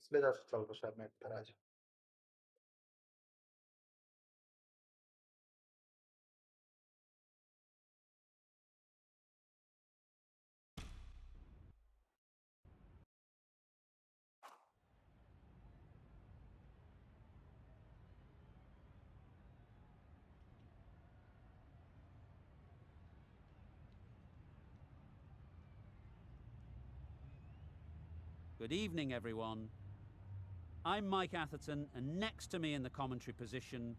इसलिए जास्त चालतो शायद मैं तर आज. Good evening, everyone. I'm Mike Atherton, and next to me in the commentary position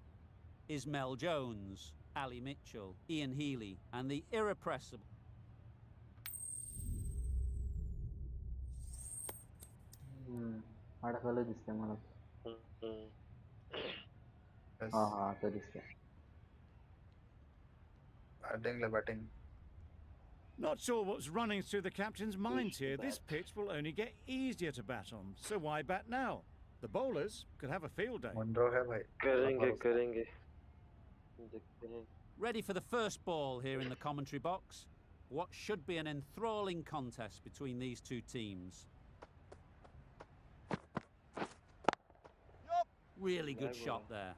is Mel Jones, Ali Mitchell, Ian Healy, and the irrepressible. आडकलं दिसतंय मला. Yes. हा आता दिसतंय. Batting. Not sure what's running through the captain's minds here. This pitch will only get easier to bat on, so why bat now? The bowlers could have a field day. Monroe है भाई. करेंगे देखते हैं. Ready for the first ball here in the commentary box. What should be an enthralling contest between these two teams. Really good shot there.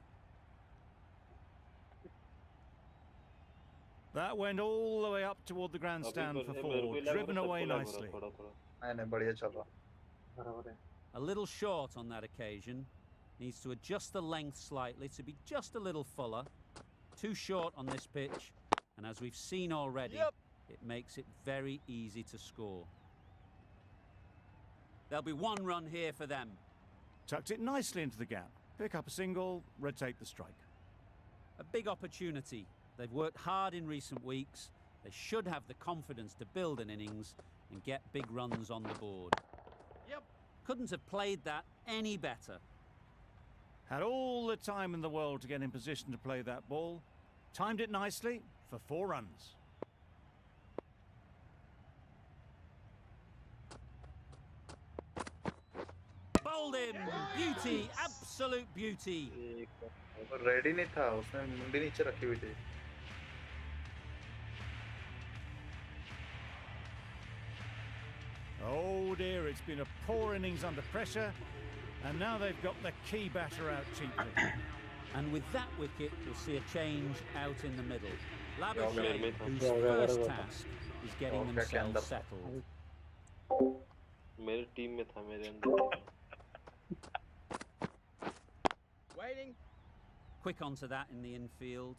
That went all the way up toward the grandstand for four, driven away nicely. नहीं बढ़िया चल रहा. बरोबर आहे. A little short on that occasion. Needs to adjust the length slightly to be just a little fuller. Too short on this pitch, and as we've seen already, it makes it very easy to score. There'll be one run here for them. Tucked it nicely into the gap. Pick up a single, rotate the strike. A big opportunity. They've worked hard in recent weeks. They should have the confidence to build an innings and get big runs on the board. Couldn't have played that any better. Had all the time in the world to get in position to play that ball. Timed it nicely for 4 runs. Bowled him! Beauty! Absolute beauty! वो ready नहीं था. उसने मुंडी नीचे रखी हुई थी. Oh dear, it's been a poor innings under pressure, and now they've got the key batter out cheaply. And with that wicket, we'll see a change out in the middle. Labuschagne, whose first task is getting themselves settled. मेरे team में था मेरे अंदर. Waiting. Quick onto that in the infield.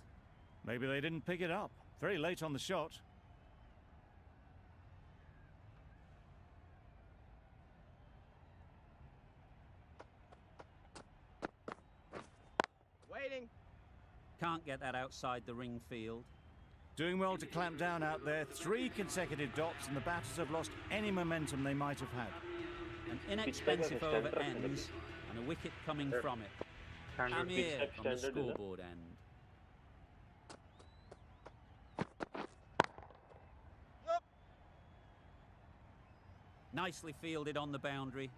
Maybe they didn't pick it up. Very late on the shot. Waiting. Can't get that outside the ring field. Doing well to clamp down out there. 3 consecutive dots, and the batters have lost any momentum they might have had. An inexpensive over ends, and a wicket coming from it. Amir on the scoreboard end. Nicely fielded on the boundary.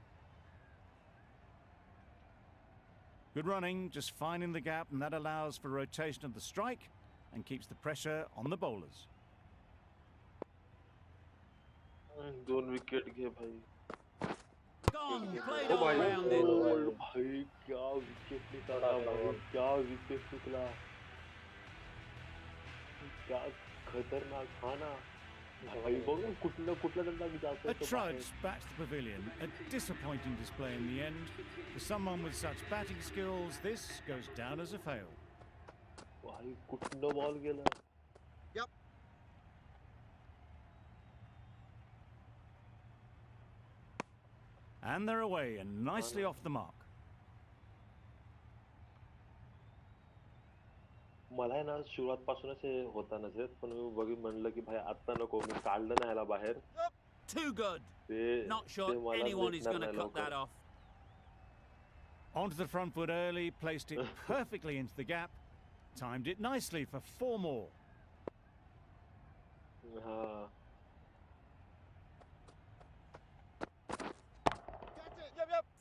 Good running, just finding the gap, and that allows for rotation of the strike and keeps the pressure on the bowlers. 2 wicket गए भाई. Gone, played all round it. भाई क्या wicket निकाला भाई, क्या wicket निकला. क्या खतरनाक था ना. भाई बघ कुठला कुठला दंडा की जातो. A trudge back to the pavilion. A disappointing display in the end. For someone with such batting skills, this goes down as a fail. भाई कुठला बॉल गेला. And they're away and nicely off the mark. मला आहे ना सुरुवातपासूनच हे होता नसेल, पण मी बघून म्हणलं की भाई आता नको, मी काढलं नाही याला बाहेर. Too good. Not sure anyone is going to cut that off. Onto the front foot early, placed it perfectly into the gap. Timed it nicely for 4 more. हाँ.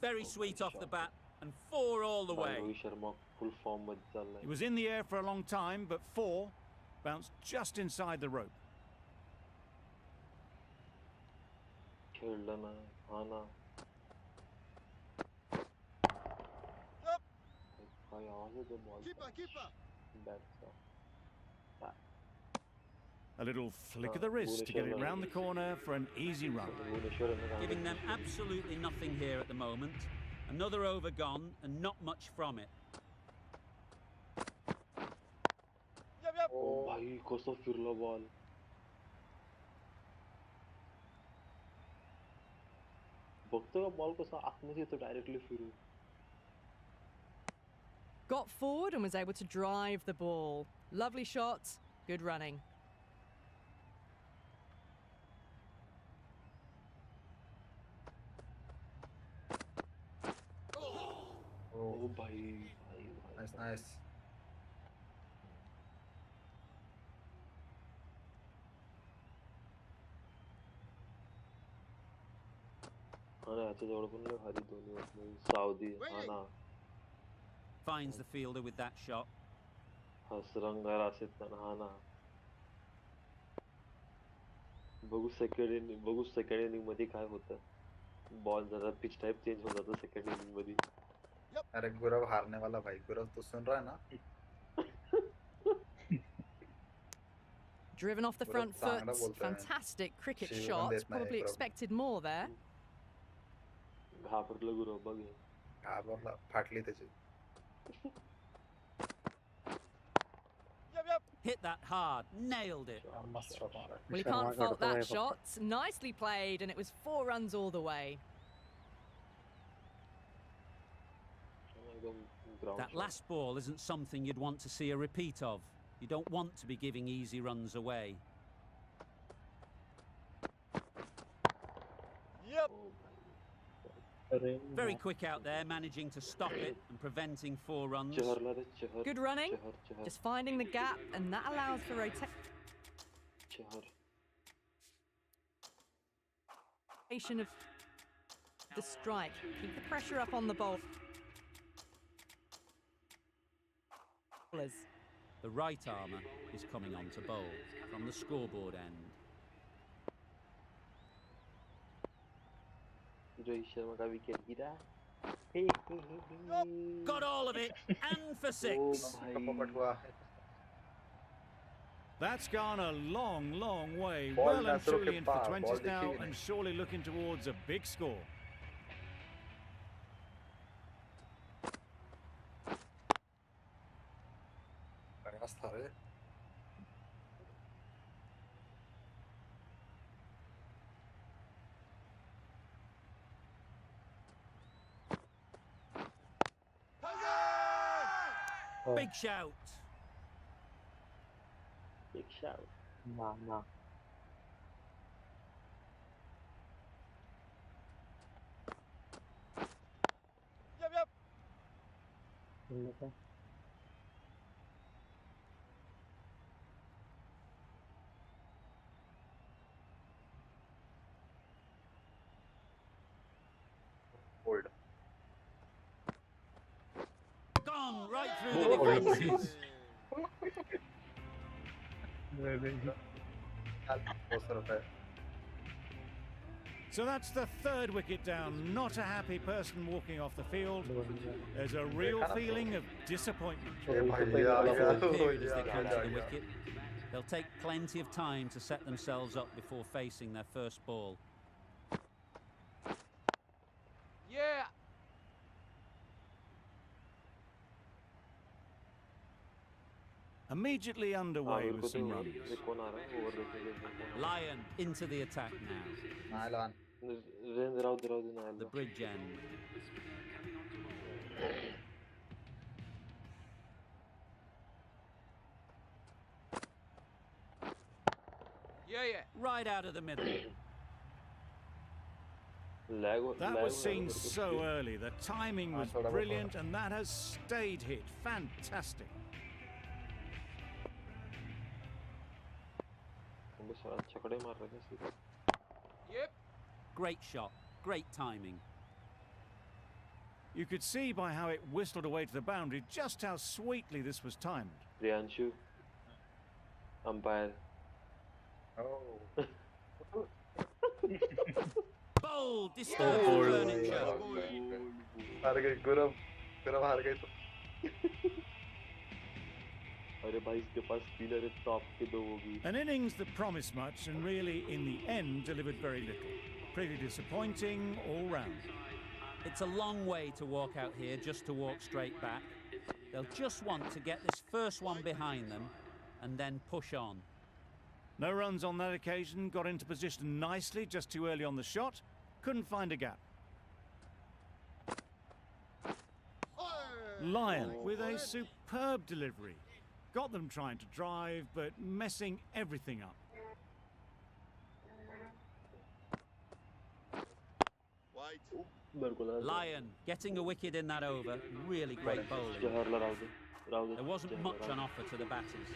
Very sweet off the bat, and 4 all the way. Rohit Sharma full form मध्ये चाललाय. It was in the air for a long time, but 4 bounced just inside the rope. खेळलं ना. हा ना. भाई आवाज है तो बॉल बैट का A little flick of the wrist to get it round the corner for an easy run. Bhuvneshwar ने कहा Giving them absolutely nothing here at the moment. Another over gone and not much from it. ओ भाई कसं फिरला ball बघतो का ball कसा आतमध्ये येतो डायरेक्टली फिरून Got forward and was able to drive the ball. Lovely shot, good running. ओ भाई भाई भाई Nice, nice. हा ना याच्याजवळ पण लय भारी धोनी होत नाही साऊदी हा ना Finds the fielder with that shot. हसरंगार असेल पण हा ना बघू सेकंड इनिंग मध्ये काय होतं बॉल जरा पिच टाइप चेंज हो जातं सेकंड इनिंग मध्ये अरे गुरव हारने वाला भाई, गुरव तू सुन रहा है ना? Driven off the Well, front Tangda foot. bolta hai. Fantastic cricket Shiv shot. Bandit nahi Probably problem. expected more there. घाबरलं गुरु बघ हे. घाबरला, फाटली त्याची. Hit that hard, nailed it. मस्त shot मारा. Well, you can't fault that shot. Nicely played, and it was 4 runs all the way. एकदम ground That shot. last ball isn't something you'd want to see a repeat of. You don't want to be giving easy runs away. Very quick out there, managing to stop it and preventing 4 runs. चहरला रे Chahar Good running. Chahar Just finding the gap, and that allows for Chahar rotation of the strike. Keep the pressure up on the bowlers. The right armour is coming on to bowl from the scoreboard end. Rohit Sharma का wicket गिरा Got all of it, and for 6. कपट हुआ. That's gone a long, long way. Ball Well and natural truly ke into the par, 20s ball now दिखी ही and नहीं. surely looking towards a big score. प्रयास था रे. Big shout. Big shout. ना ना इनमें से Hold. Gone right through the defences. ₹200. So that's the 3rd wicket down. Not a happy person walking off the field. There's a real feeling of disappointment. Period as they come to the wicket. They'll take plenty of time to set themselves up before facing their first ball. Yeah. Immediately underway with some runs. कौन आ रहा है over देखेंगे Lion into the attack now. Nylon. Range Rao दिन आया The bridge end. Yeah. Right out of the middle. That was seen so early. The timing was brilliant and that has stayed hit. Fantastic. छकड़े मार रहे थे सीधे Yep. Great shot. Great timing. You could see by how it whistled away to the boundary just how sweetly this was timed. Priyanshu umpire Oh. Bold, disturbing furniture. हार गई गुरव. गुरव हार गई तो. अरे भाई इसके पास स्पिनर है टॉप के दो वो भी. An innings that promised much and really, in the end, delivered very little. Pretty disappointing all round. It's a long way to walk out here just to walk straight back. They'll just want to get this first one behind them and then push on. No runs on that occasion, got into position nicely just too early on the shot, couldn't find a gap. Lyon with a superb delivery. Got them trying to drive, but messing everything up. Lyon getting a wicket in that over. Really great bowling. जहरला Rao they. There wasn't much on offer to the batters.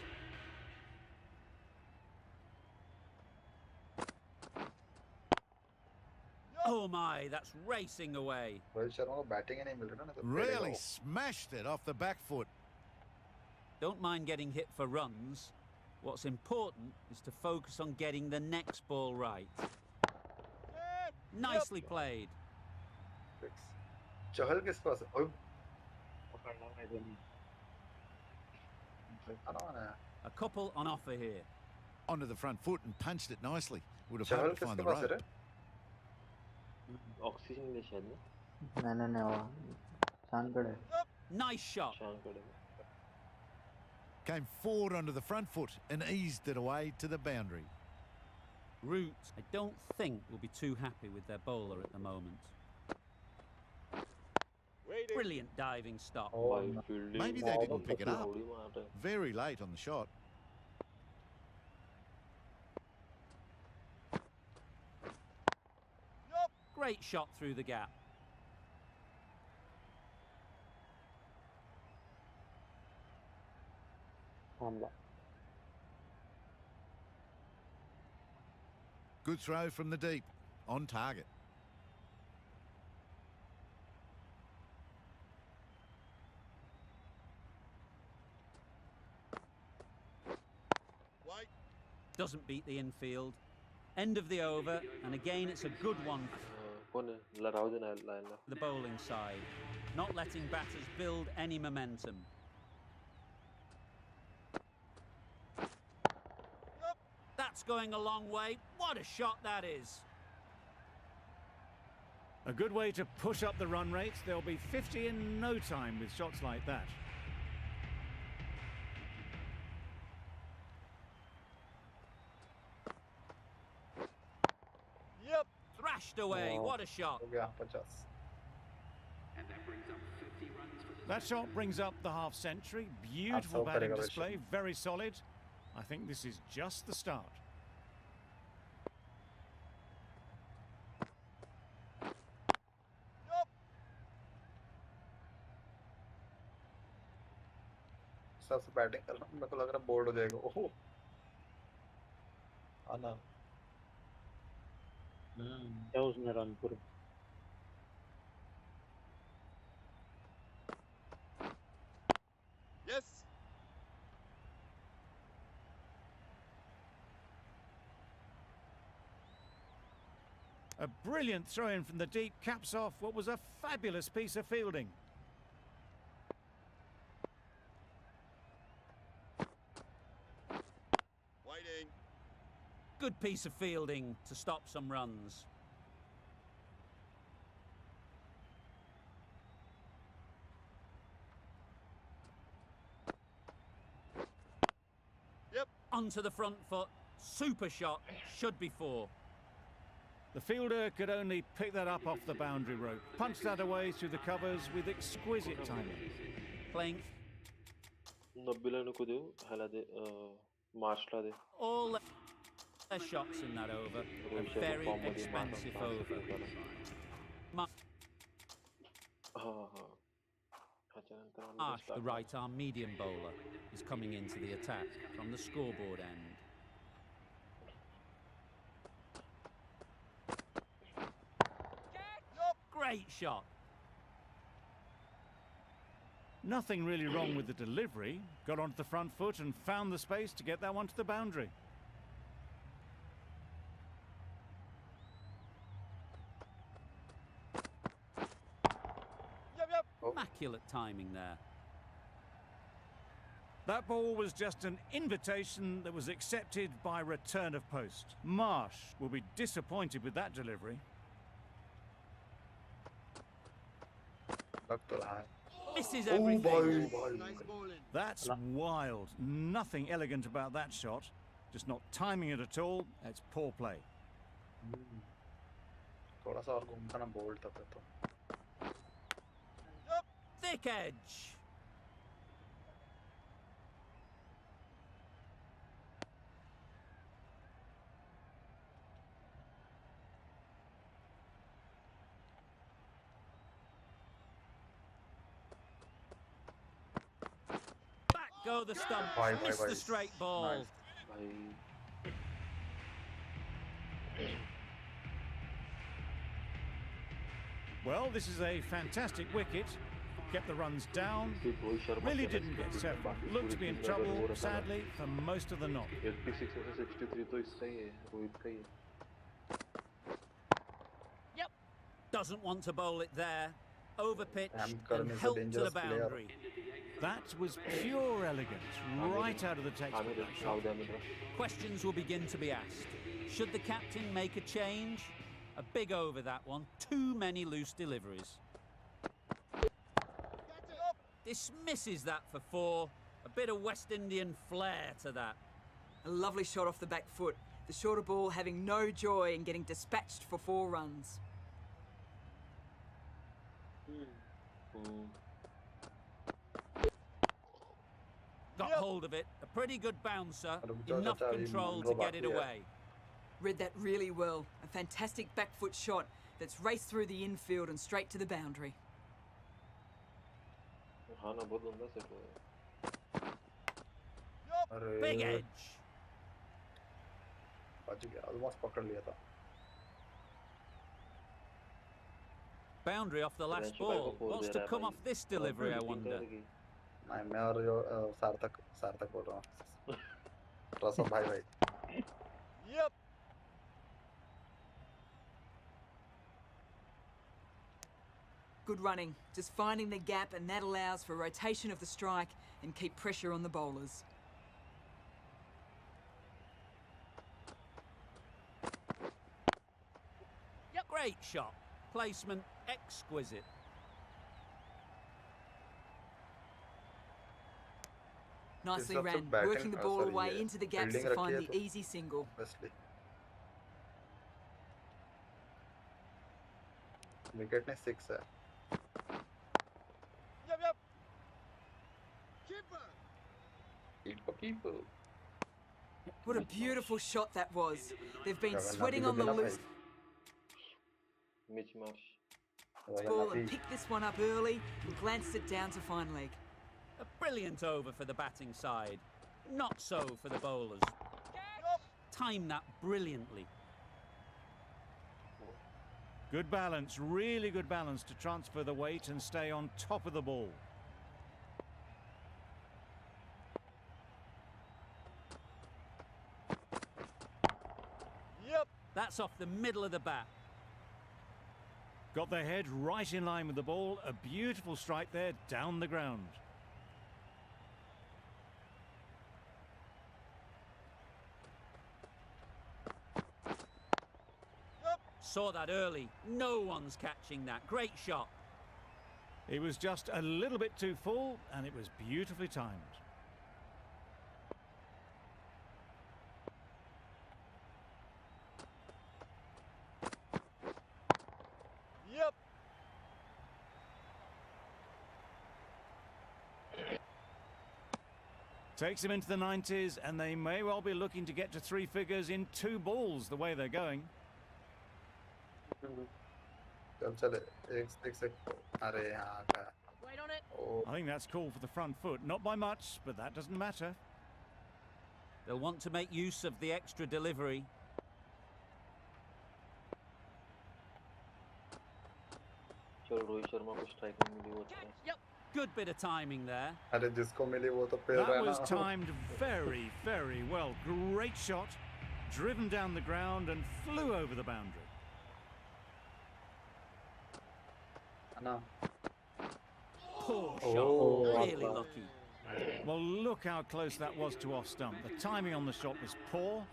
Oh my, that's racing away. Rohit Sharma को batting ही नहीं मिल रहा ना तो Really smashed it off the back foot. Don't mind getting hit for runs. What's important is to focus on getting the next ball right. Nicely played. चहल किस पास है? ओए पकड़ना है धोनी। आना है। A couple on offer here. Onto the front foot and punched it nicely. Would have Chahal hoped to find किसके the पास है rope. रे? ऑक्सीजन में शायद ना. नहीं वो शानगढ़ है। Nice shot. शान करेगा. Came forward onto the front foot and eased it away to the boundary. Root, I don't think will be too happy with their bowler at the moment. Brilliant diving stop. Oh, भाई fielding. Maybe they didn't pick it up. थोड़ी मार रहे. Very late on the shot. Great shot through the gap. थांबला। Good throw from the deep. On target. Doesn't beat the infield. End of the over, and again it's a good one कौन है? लड़ाओ देना line ला. for the bowling side. Not letting batters build any momentum. That's going a long way. What a shot that is. A good way to push up the run rate. They'll be 50 in no time with shots like that. Thrashed away. Oh. What a shot. हो गया 50. That shot brings up the half century. Beautiful Absolute batting celebration. display, very solid. I think this is just the start. सबसे batting कर रहा हूँ मेरे को लग रहा है बोर्ड हो जाएगा. ओह आना. क्या उसने रन पूरे। Yes. A brilliant throw in from the deep caps off what was a fabulous piece of fielding. Waiting. Good piece of fielding to stop some runs. Yep. Onto the front foot. Super shot. Should be four. The fielder could only pick that up off the boundary rope, punched that away through the covers with exquisite timing. Playing 90 line को दो हला दे मार्शला दे. all their shots in that over. A very expensive over. हाँ हाँ. अच्छा नंतर आम्ही Marsh, start the right arm medium bowler, is coming into the attack from the scoreboard end. Great shot. Nothing really wrong with the delivery. Got onto the front foot and found the space to get that one to the boundary. Yep. Immaculate timing there. That ball was just an invitation that was accepted by return of post. Marsh will be disappointed with that delivery. लग तो रहा है. Misses Oh everything. boy. That's wild. Nothing elegant about that shot. Just not timing it at all. It's poor play. थोड़ा सा और घूमता ना bolt तब तो. Thick edge. Back go the stumps. Bye, Missed bye. the straight ball. Nice. भाई Well, this is a fantastic wicket. Kept the runs down. सिर्फ Rohit Sharma Really के didn't get set. Looked to be in trouble, sadly, for most of the knock. 86 में से 63 तो इसका ही है, रोहित का ही है. Doesn't want to bowl it there. Overpitched Hamkar and is a helped to the dangerous player. boundary. That was pure elegance, right out of the textbook. Amir that shot. Saudi Amir. Questions will begin to be asked. Should the captain make a change? A big over that one. Too many loose deliveries. Dismisses that for 4. A bit of West Indian flair to that. A lovely shot off the back foot. The shorter ball having no joy in getting dispatched for 4 runs. Got hold of it. A pretty good bouncer. रुक Enough जाओ, अभी control to मंगो get it बाकी है. away. Read that really well. A fantastic back foot shot that's raced through the infield and straight to the boundary. हाँ ना बहुत लंबा set हुआ है. अरे Big edge. बच गया. Almost पकड़ लिया था. Boundary off the last Ryan Shukai ball. को फोड़ What's दे to रहा है come भाई. off this delivery, I Fielding wonder? करेगी. नहीं मैं और जो सार्थक बोल रहा हूँ. रसम भाई. Yep. Good running, just finding the gap, and that allows for rotation of the strike and keep pressure on the bowlers. Great shot. Placement exquisite. Nicely It's ran, up to batting, working the ball sorry, away yeah. into the gaps Fielding to find रखी है the तो- easy single. Obviously. Wicket ने 6 है. Yep. Keeper. What a beautiful shot that was. They've been Jagannath sweating भी on the मिला loose भाई. Mitch Marsh. ball and Jagannath picked this one up early and glanced it down to fine leg. A brilliant over for the batting side. Not so for the bowlers. Timed that brilliantly. Good balance, really good balance to transfer the weight and stay on top of the ball. Yep. That's off the middle of the bat. Got their head right in line with the ball. A beautiful strike there down the ground. Saw that early. No one's catching that. Great shot. It was just a little bit too full and it was beautifully timed. Yep. Takes them into the 90s and they may well be looking to get to 3 figures in 2 balls the way they're going. चल एक अरे यहाँ का. Wait on it. Oh, I think that's called for the front foot. Not by much, but that doesn't matter. They'll want to make use of the extra delivery. चलो रोहित शर्मा को strike में मिली वो अच्छा है. Yep. Good bit of timing there. अरे जिसको मिली वो तो पेल रहा That है was ना. timed very, very well. Great shot. Driven down the ground and flew over the boundary. है ना. Poor shot. Oh, Really wow. lucky. Well, look how close that was to off stump. The timing on the shot was poor.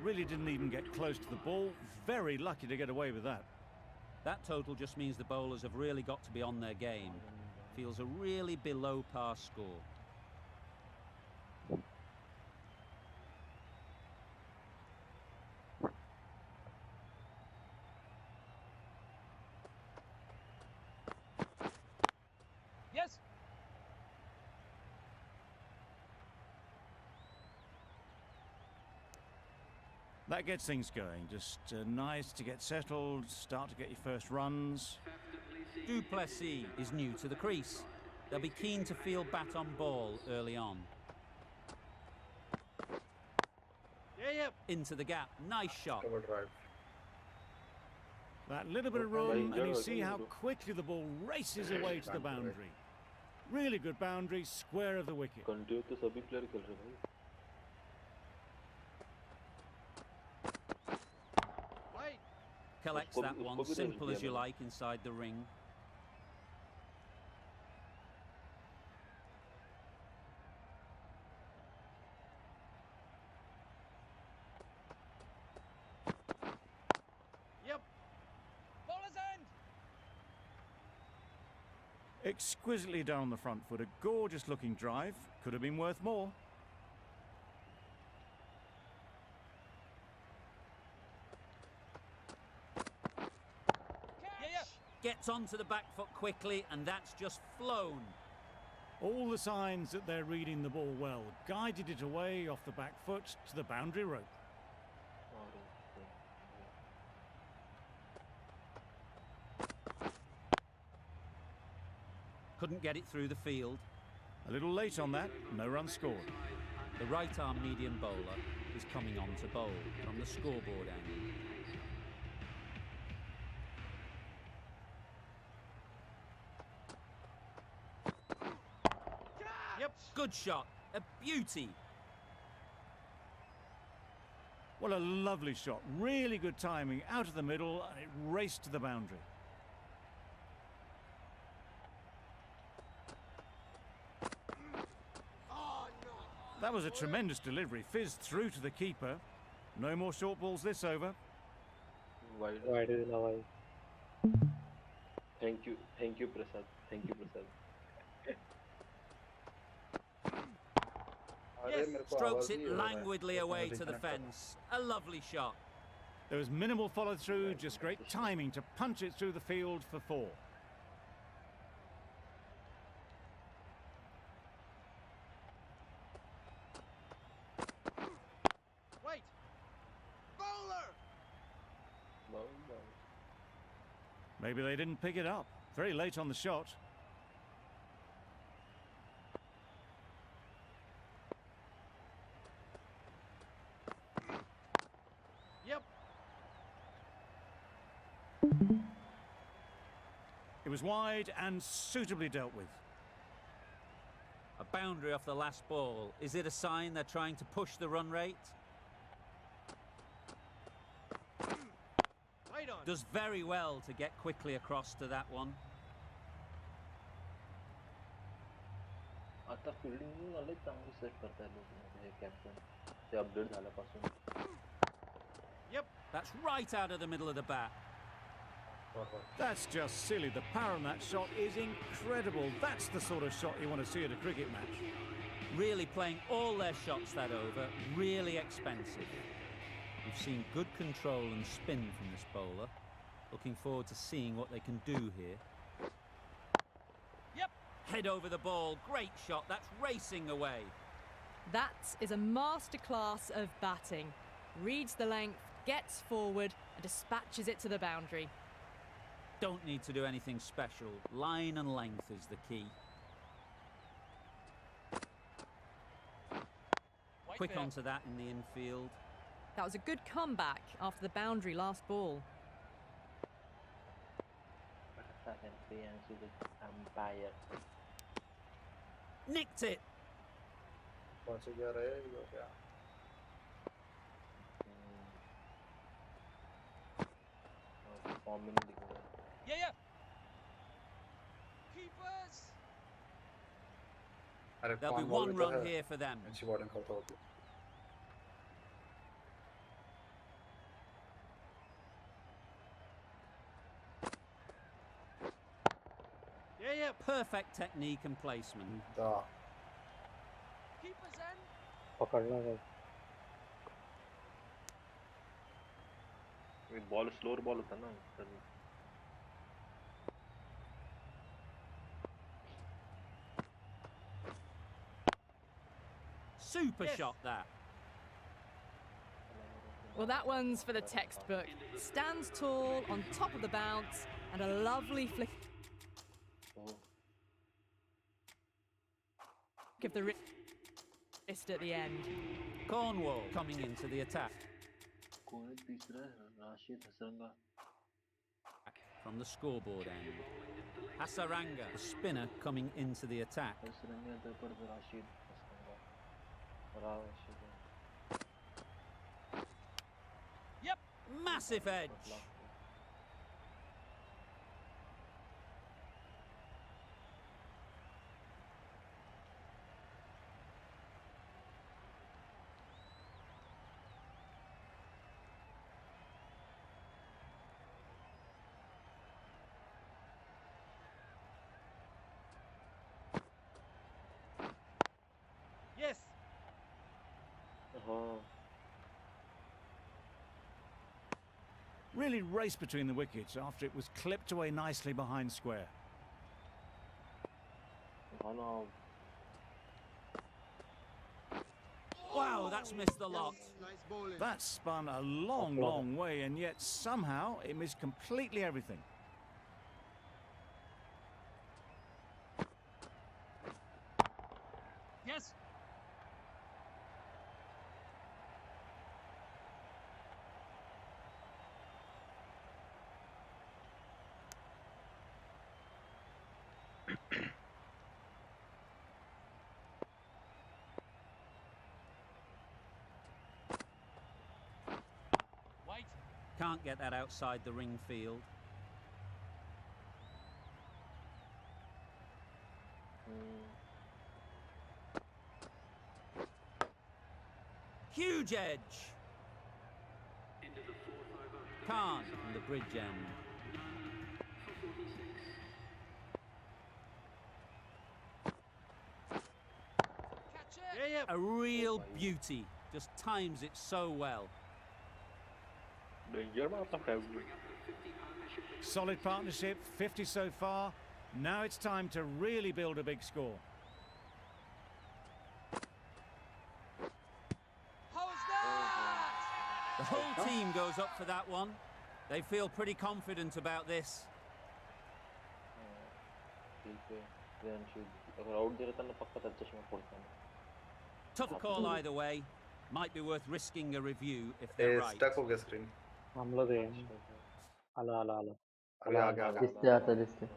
Really didn't even get close to the ball. Very lucky to get away with that. That total just means the bowlers have really got to be on their game. Feels a really below par score. Yes. That gets things going. Just nice to get settled, start to get your first runs. Du Plessis is new to the crease. They'll be keen to feel bat on ball early on. Yeah. Into the gap. Nice shot. Cover drive. That little bit of room, and you see how quickly the ball races away to the boundary. Really good boundary, square of the wicket. Continue तो सभी player खेल रहे हैं भाई. Wait. Collects उसको that भी- one, उसको भी simple रेंज as you दिया like, inside the ring. Yep. Bowler's end. Exquisitely down the front foot, a gorgeous looking drive. Could have been worth more. Yeah. Gets onto the back foot quickly, and that's just flown. All the signs that they're reading the ball well. Guided it away off the back foot to the boundary rope. Couldn't get it through the field. A little late on that, no run scored. The right arm medium bowler is coming on to bowl from the scoreboard end. Yep. Good shot. A beauty. What a lovely shot. Really good timing out of the middle, and it raced to the boundary. That was a tremendous delivery. Fizzed through to the keeper. No more short balls this over. Wide. Why do you know why? Thank you, Prasad. Thank you, Prasad. अरे मेरे को Strokes आवाज ही it हो रहा है. languidly away to the Reconnect. fence. A lovely shot. There was minimal follow through, just great timing to punch it through the field for 4. Wait. Bowler. Wow. Maybe they didn't pick it up. Very late on the shot. Yep. It was wide and suitably dealt with. A boundary off the last ball. Is it a sign they're trying to push the run rate? Right on. Does very well to get quickly across to that one. आता fielding लय चांगली set करताय लोक हे captain ते update झाल्यापासून. Yep. That's right out of the middle of the bat. That's just silly. The power on that shot is incredible. That's the sort of shot you want to see at a cricket match. Really playing all their shots that over. Really expensive. We've seen good control and spin from this bowler. Looking forward to seeing what they can do here. Yep. Head over the ball. Great shot. That's racing away. That is a masterclass of batting. Reads the length, gets forward, and dispatches it to the boundary. Don't need to do anything special. Line and length is the key. Wait Quick there. onto that in the infield. That was a good comeback after the boundary last ball. Prasad and Priyansh is the umpire. Nicked it. पहुंच गया रे ये क्या. Form में नहीं दिख रहा है. Yeah. Keepers. अरे There'll be कॉर्नवॉल one भी तो run है here for them. अच्छी बॉलिंग करता होती Yeah, yeah. Perfect technique and placement. दा Keeper's end. पकड़ना है बॉल स्लोअर बॉल होता ना तर Super shot that. Well, that one's for the textbook. Stands tall on top of the bounce and a lovely flick of the wrist at the end. Cornwall coming into the attack. कौन है तीसरा Rashid Hasaranga From the scoreboard end. Hasaranga, the spinner, coming into the attack. Hasaranga तो पर Rashid Hasaranga Rashid Massive edge. Yes. हाँ Really raced between the wickets after it was clipped away nicely behind square. हाँ ना Wow, that's missed the lot. Nice bowling. That spun a long way, and yet somehow it missed completely everything. Yes. Wait. Can't get that outside the ring field. Huge edge. Khan from the bridge end. Catch it. Yeah, yeah. A real beauty. Just times it so well. Danger में अपना favourite Solid partnership, 50 so far. Now it's time to really build a big score. How's that? The whole team goes up for that one. They feel pretty confident about this. ठीक है ध्यानशील अगर out दे रहा था ना पक्का था चश्मा फोड़ता ना Tough call either way. Might be worth risking a review if a they're right. Stuck हो गया स्क्रीन हम लोग आला आला आला अभी आ गया दिसते आता दिसते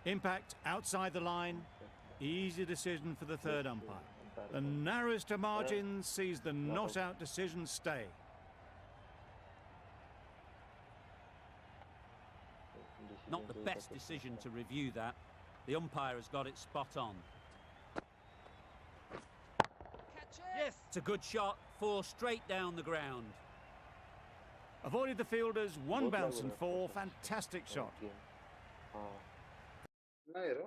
Impact outside the line. Easy decision for the third umpire. The narrowest of margins sees the not-out decision stay. Not the best decision to review that. The umpire has got it spot on. Catch it. Yes. It's a good shot, 4 straight down the ground. Avoided the fielders, one bounce and 4. Fantastic shot. हाँ नहीं रो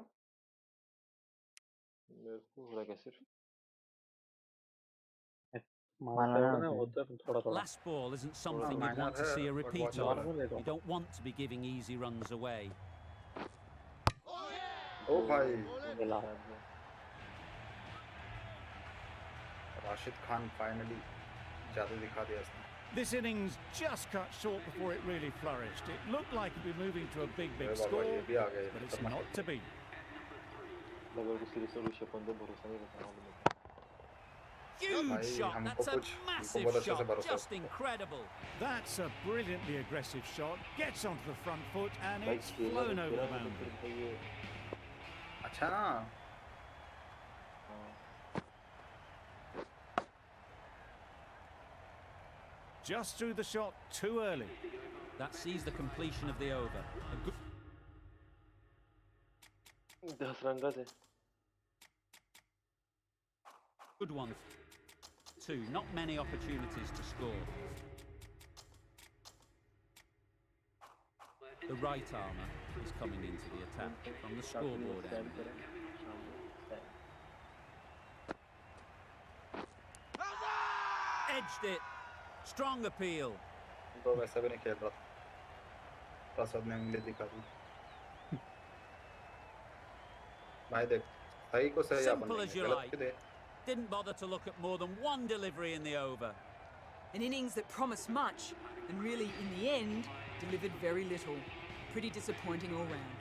मेरे को हो रहा क्या सिर्फ Last ball isn't something you'd want to see a repeat of. You don't want to be giving easy runs away. ओ भाई Rashid Khan finally जादू दिखा दिया इसने This innings just cut short before it really flourished. It looked like it'd be moving to a big अरे बाबा score, ये भी आ गए but it's not to be. लगा कि सीरीज में ऋषभ पंत भरोसा नहीं रखा हूँ Huge भाई shot. हमको That's a कुछ हमको massive बहुत अच्छे से shot. भरोसा Just incredible. That's a brilliantly aggressive shot. Gets onto the front foot and भाई it's खेला flown तो over खेला the तो boundary. फिर भाई ये अच्छा Just threw the shot too early. That sees the completion of the over. A good 10 run का से good one. Two, not many opportunities to score. The right armour is coming into the attack from the scoreboard end. Edged it. Strong appeal. तो वैसे भी नहीं खेल रहा था रसद ने उंगली दिखा दी भाई देख सही को सही अपन Simple as you गलत like. भी दे Didn't bother to look at more than one delivery in the over. An innings that promised much and really, in the end, delivered very little. Pretty disappointing all round.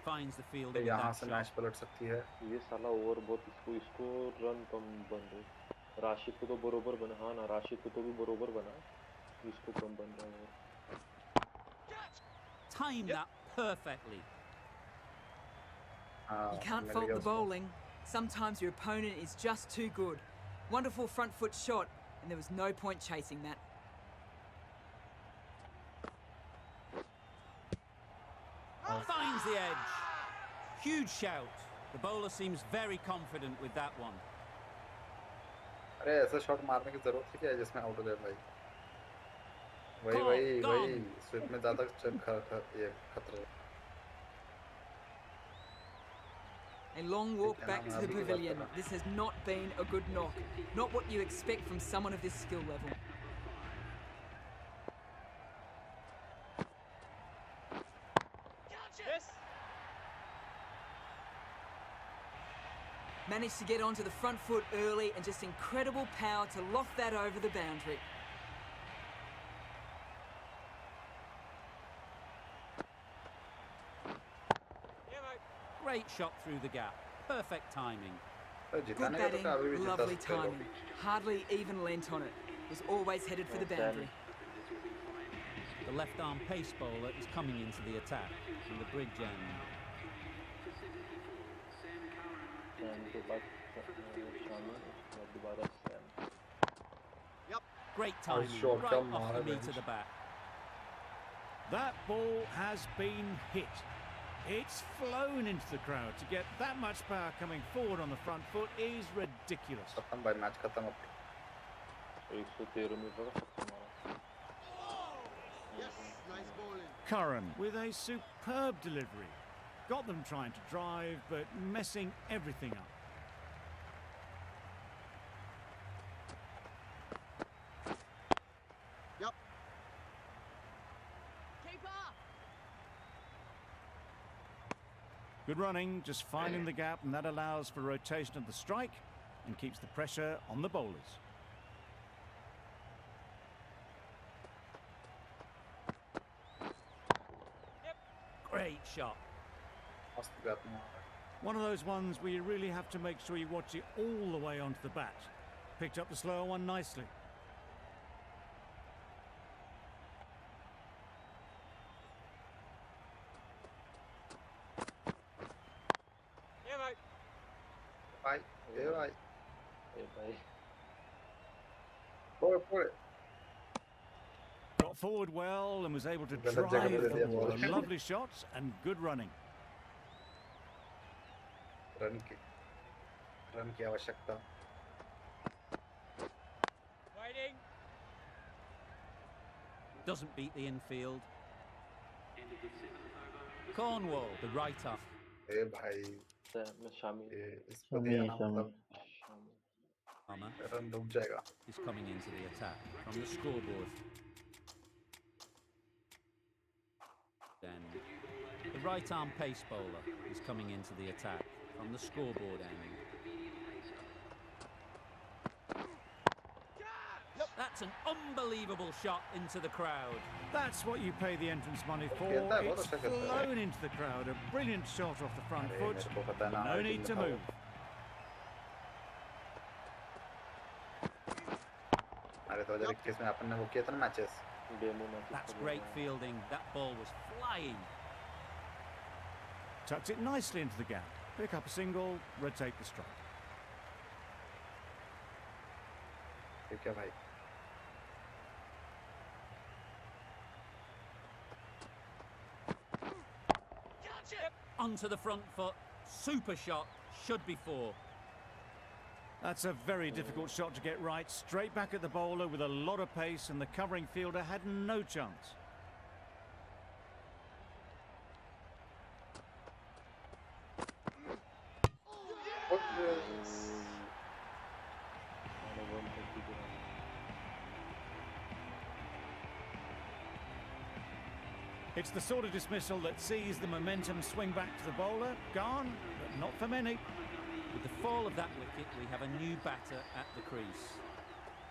Finds the fielder with यहाँ that से shot. Match पलट सकती है ये साला over बहुत इसको run कम बन रहे राशिद को तो बरोबर बना हाँ ना राशिद को तो भी बरोबर बना इसको कम बन रहा है Timed that perfectly. You can't fault the bowling. Sometimes your opponent is just too good. Wonderful front foot shot, and there was no point chasing that. Finds the edge. Huge shout. The bowler seems very confident with that one. अरे ऐसा shot मारने की जरूरत है क्या जिसमें out हो जाए भाई वही Gone, वही gone. स्विप में ज्यादा ये खतरा A long walk Yeah, back to the big about pavilion. that. This has not been a good knock. Not what you expect from someone of this skill level. Managed to get onto the front foot early and just incredible power to loft that over the boundary. Great shot through the gap. Perfect timing. तो Good जिताने का तो batting, कभी भी जिता lovely सकते हो timing. Hardly even lent on it. Was always headed for the boundary. The left arm pace bowler is coming into the attack from the bridge end. Sam के बाद शामिल और दोबारा Sam Great timing, short right come, off the Mara meat bench. of the bat. That ball has been hit. It's flown into the crowd. To get that much power coming forward on the front foot is ridiculous. खत्म भाई match खत्म अब 113 metre का छक्का मारा Yes, nice bowling. Curran with a superb delivery. Got them trying to drive, but messing everything up. Yep. Good running, just finding the gap, and that allows for rotation of the strike and keeps the pressure on the bowlers. Great shot. मस्त गया तुम One of those ones where you really have to make sure you watch it all the way onto the bat. Picked up the slower one nicely. भाई ये भाई ए भाई पूरे Got forward well and was able to Gala drive jagah the pe diya ball. ball. Lovely shots and good running. Run की आवश्यकता Doesn't beat the infield. Cornwall, the right arm. ए भाई Sam में शामिल ये इसको दिया ना मतलब शामिल Armour रन डूब जाएगा is coming into the attack from the scoreboard. Then the right arm pace bowler is coming into the attack from the scoreboard end. That's an unbelievable shot into the crowd. That's what you pay the entrance money for. खेलता है बहुत It's अच्छा खेलता है flown into the crowd. A brilliant shot off the front अरे foot. मेरे को पता ना No need to move. अरे 2021 में अपन ने वो किया था ना matches demo match That's great fielding. That ball was flying. Tucks it nicely into the gap. Pick up a single, rotate the strike. ठीक है भाई. Onto the front foot. Super shot. Should be 4. That's a very difficult shot to get right. Straight back at the bowler with a lot of pace, and the covering fielder had no chance. It's the sort of dismissal that sees the momentum swing back to the bowler. Gone, but not for many. With the fall of that wicket, we have a new batter at the crease.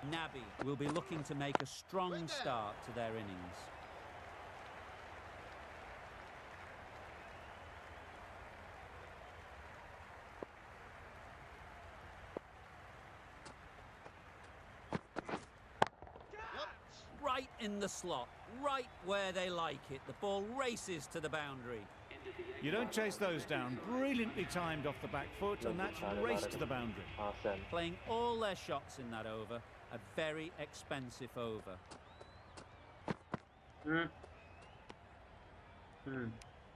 Nabi will be looking to make a strong start to their innings. Right in the slot, right where they like it. The ball races to the boundary. You don't chase those down. Brilliantly timed off the back foot, and that's raced to the boundary. Playing all their shots in that over, a very expensive over.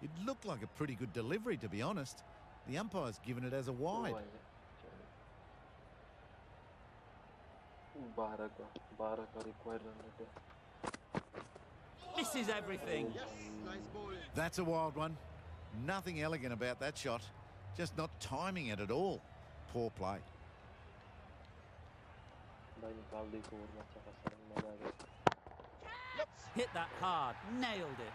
It looked like a pretty good delivery, to be honest. The umpire's given it as a wide. Misses everything. Yes, nice bowling. That's a wild one. Nothing elegant about that shot. Just not timing it at all. Poor play. Hit that hard, nailed it.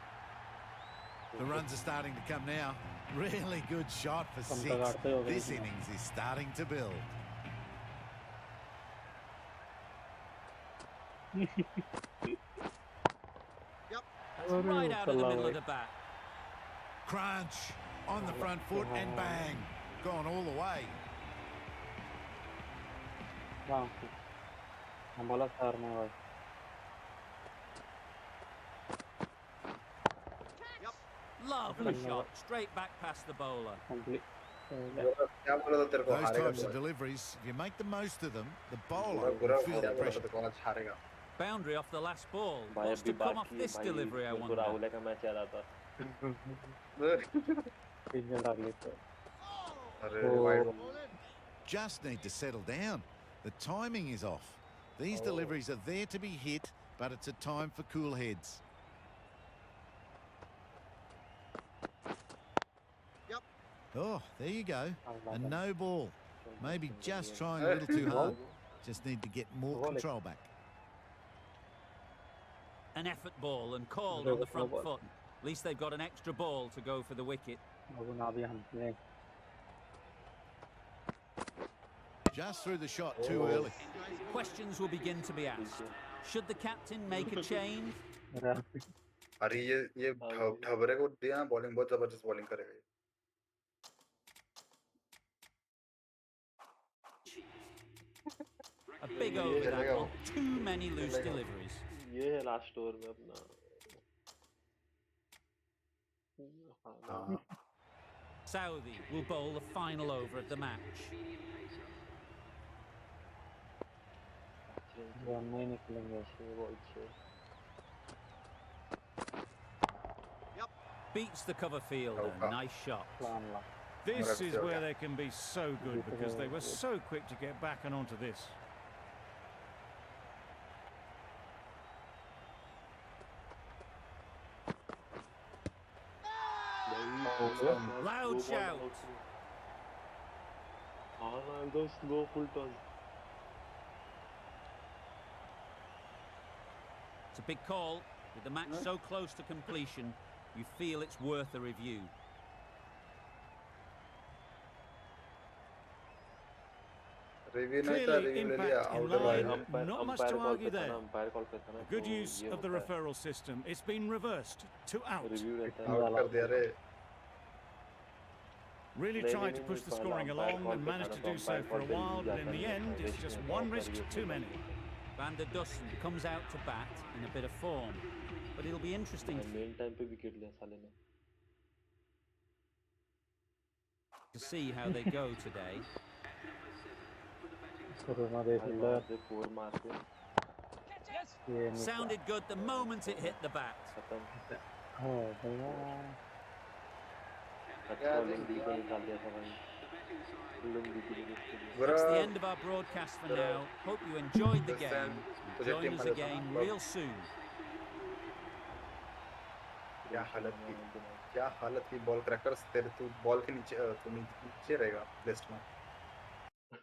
The runs are starting to come now. Really good shot for 6. This innings is starting to build. That's right out of the middle of the bat. Crunch on the front foot and bang. Gone all the way. Lovely shot, straight back past the bowler. क्या बोला था तेरे को Those हारेगा types तू of आज. deliveries, if you make the most of them, the bowler बुरा will feel क्या the बोला था pressure. तेरे को आज हारेगा. Boundary off the last ball. What's to come off this delivery, I wonder? अरे wide. Just need to settle down. The timing is off. These deliveries are there to be hit, but it's a time for cool heads. Oh, there you go. A no ball. Maybe just trying a little too hard. Just need to get more control back. An effort ball and called on the front foot. At least they've got an extra ball to go for the wicket. Just threw the shot too early. Questions will begin to be asked. Should the captain make a change? अरे ये ढबरे को दिया bowling बहुत जबरदस्त bowling करेगा. A big over that one. Too many loose deliveries. ये है last over में अपना. Saudi will bowl the final over of the match. Beats the cover fielder. Nice shot. This is where they can be so good, because they were so quick to get back and onto this. Loud shout. Those slow full turn. It's a big call. With the match so close to completion, you feel it's worth a review. Clearly, impact in line. Not much to argue there. Good use of the referral system. It's been reversed to out. Out कर दिया रे. Really tried to push the scoring along and managed to do so for a while, but in the end, it's just one risk too many. Van der Dussen comes out to bat in a bit of form, but it'll be interesting to see how they go today. कोरोना दे भाई fielder बाहर से 4 मार के ये निकला Sounded good the moment it hit the bat. खत्म। हो गया अच्छा लुंगी को निकाल दिया था भाई, लुंगी की वजह से। That's the end of our broadcast for now. Hope you enjoyed the game. तुझे Join टीम us में देता again हूँ। real soon. क्या हालत की बॉल क्रैकर्स, तेरे तू बॉल के नीचे तू नीचे रहेगा लिस्ट में।